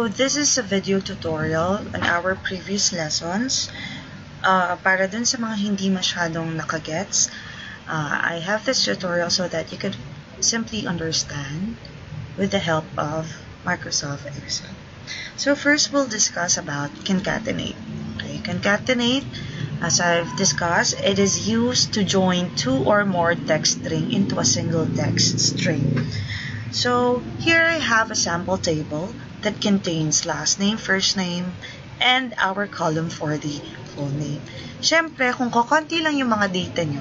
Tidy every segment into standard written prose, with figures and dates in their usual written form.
So this is a video tutorial on our previous lessons. Para dun sa mga hindi masyadong nakagets, I have this tutorial so that you could simply understand with the help of Microsoft Excel. So first we'll discuss about concatenate. Okay, concatenate, as I've discussed, it is used to join two or more text string into a single text string. So here I have a sample table that contains last name, first name, and our column for the full name. Siyempre, kung kukunti lang yung mga data nyo,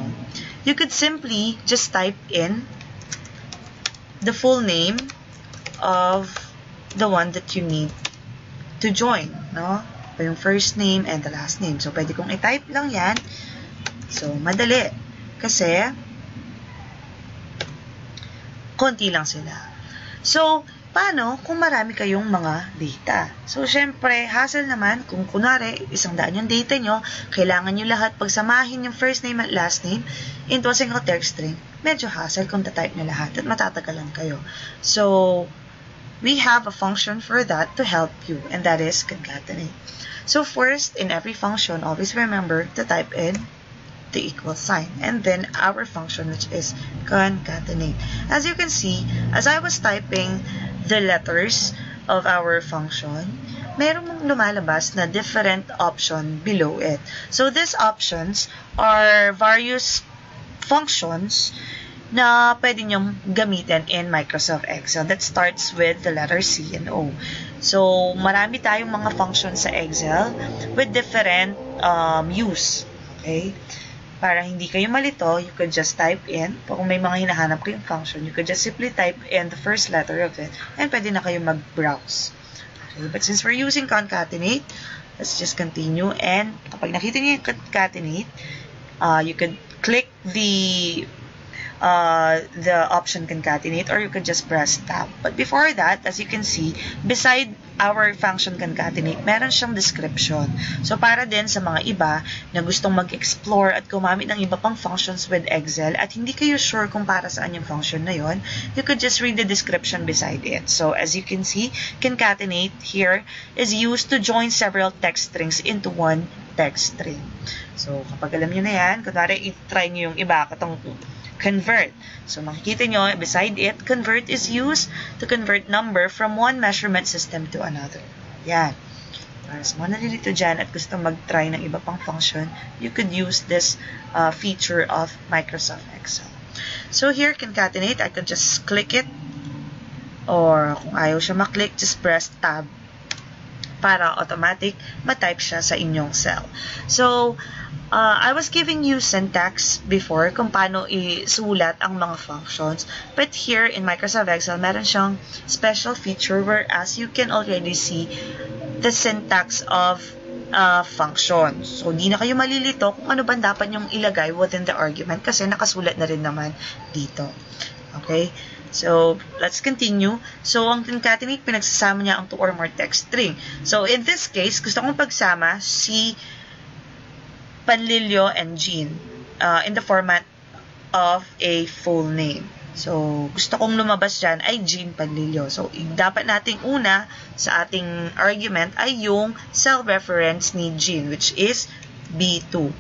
you could simply just type in the full name of the one that you need to join, no? Yung first name and the last name. So, pwede kong i-type lang yan. So, madali. Kasi, konti lang sila. So, paano kung marami kayong mga data? So, syempre, hassle naman kung kunwari, 100 yung data nyo, kailangan nyo lahat pagsamahin yung first name at last name into a single text string. Medyo hassle kung tatype nyo lahat at matatagalan kayo. So, we have a function for that to help you, and that is concatenate. So, first, in every function, always remember to type in the equal sign, and then our function, which is concatenate. As you can see, as I was typing the letters of our function, merong lumalabas na different option below it. So these options are various functions na pwede nyong gamitin in Microsoft Excel that starts with the letter C and O. So marami tayong mga functions sa Excel with different use. Okay? Para hindi kayo malito, you could just type in, kung may mga hinahanap kayong function, you could just simply type in the first letter of it, and pwede na kayo mag-browse. Okay, but since we're using concatenate, let's just continue, and kapag nakita niyo yung concatenate, you could click the option concatenate, or you could just press tab. But before that, as you can see, beside our function concatenate, meron siyang description. So, para din sa mga iba na gustong mag-explore at gumamit ng iba pang functions with Excel at hindi kayo sure kung para saan yung function na yon, you could just read the description beside it. So, as you can see, concatenate here is used to join several text strings into one text string. So, kapag alam nyo na yan, kunwari, i-try nyo yung iba, katong convert. So, makikita nyo, beside it, convert is used to convert number from one measurement system to another. Yan. Para sa mga nalilito dyan at gusto mag-try ng iba pang function, you could use this feature of Microsoft Excel. So, here, concatenate, I could just click it, or kung ayaw siya maklik, just press tab para automatic matype siya sa inyong cell. So, I was giving you syntax before kung paano isulat ang mga functions. But here in Microsoft Excel, meron siyang special feature whereas you can already see the syntax of functions. So, di na kayo malilito kung ano ba dapat nyong ilagay within the argument kasi nakasulat na rin naman dito. Okay? So, let's continue. So, ang concatenate, pinagsasama niya ang two or more text string. So, in this case, gusto kong pagsama si Panlilio and Jean in the format of a full name. So, gusto kong lumabas dyan ay Jean Panlilio. So, dapat nating una sa ating argument ay yung cell reference ni Jean, which is B2.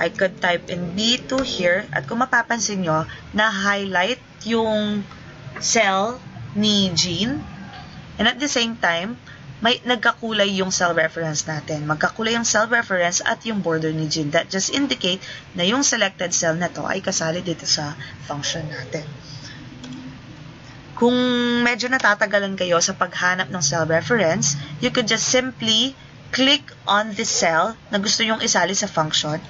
I could type in B2 here, at kung mapapansin nyo, na-highlight yung cell ni Jean, and at the same time, may nagkakulay yung cell reference natin. Magkakulay yung cell reference at yung border ni Jean. That just indicate na yung selected cell na to ay kasali dito sa function natin. Kung medyo natatagalan kayo sa paghanap ng cell reference, you could just simply click on the cell na gusto nyong isali sa function,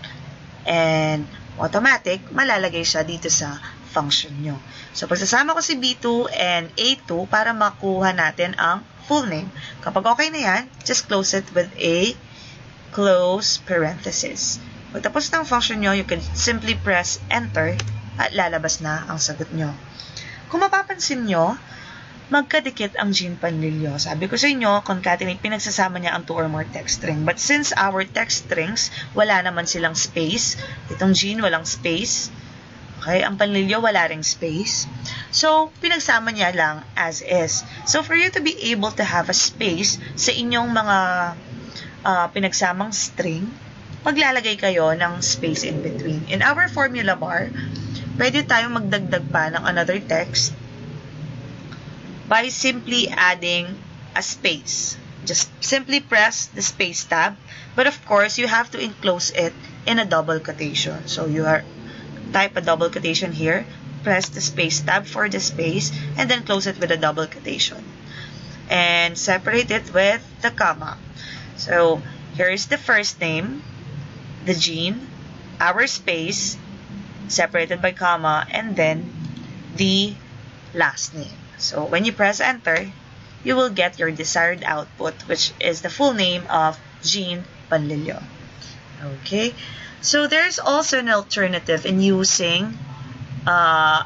and automatic, malalagay siya dito sa function nyo. So, pagsasama ko si B2 and A2 para makuha natin ang full name. Kapag okay na yan, just close it with a close parenthesis. Pagtapos ng function nyo, you can simply press enter at lalabas na ang sagot nyo. Kung mapapansin nyo, magkadikit ang Jean Panlilio. Sabi ko sa inyo, concatenate, pinagsasama niya ang two or more text string. But since our text strings, wala naman silang space, itong Jean walang space, Okay? Ang Panlilyo, wala ring space. So, pinagsama niya lang as is. So, for you to be able to have a space sa inyong mga pinagsamang string, maglalagay kayo ng space in between. In our formula bar, pwede tayong magdagdag pa ng another text by simply adding a space. Just simply press the space tab, but of course, you have to enclose it in a double quotation. So, you type a double quotation here, press the space tab for the space, and then close it with a double quotation. And separate it with the comma. So, here is the first name, the Jean, our space, separated by comma, and then the last name. So, when you press enter, you will get your desired output, which is the full name of Jean Panlilyo. Okay? So, there's also an alternative in using,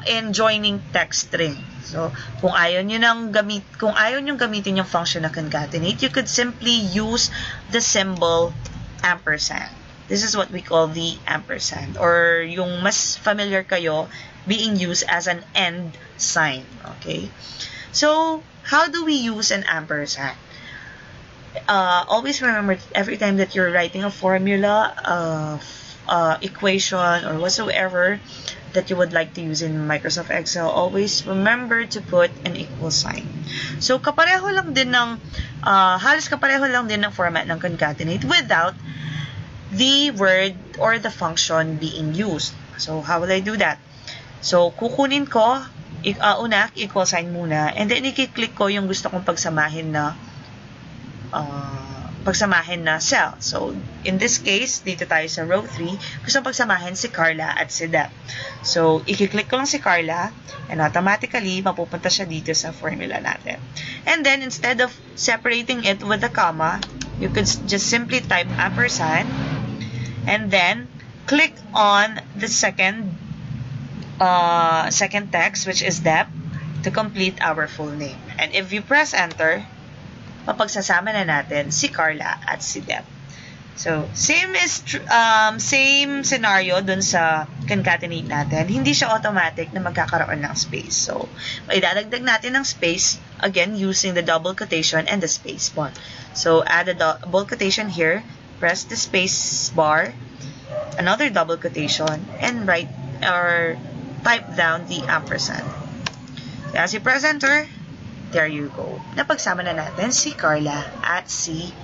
in joining text string. So, kung ayaw nyo gamitin yung function na concatenate, you could simply use the symbol ampersand. This is what we call the ampersand, or yung mas familiar kayo being used as an end sign. Okay? So, how do we use an ampersand? Always remember, every time that you're writing a formula, equation, or whatsoever that you would like to use in Microsoft Excel, always remember to put an equal sign. So, kapareho lang din ng, halos kapareho lang din ng format ng concatenate without the word or the function being used. So, how will I do that? So, kukunin ko, una, equal sign muna, and then i-click ko yung gusto kong pagsamahin na cell. So, in this case, dito tayo sa row 3, gusto kong pagsamahin si Carla at si Deb. So, i-click ko lang si Carla, and automatically, mapupunta siya dito sa formula natin. And then, instead of separating it with a comma, you could just simply type ampersand, and then, click on the second text, which is Deb, to complete our full name. And if you press enter, mapagsasama na natin si Carla at si Deb. So, same scenario dun sa concatenate natin. Hindi siya automatic na magkakaroon ng space. So, idadagdag natin ng space, again, using the double quotation and the space bar. So, add a double quotation here, press the space bar, another double quotation, and write or type down the ampersand. As you press enter, there you go. Napagsama na natin si Carla at si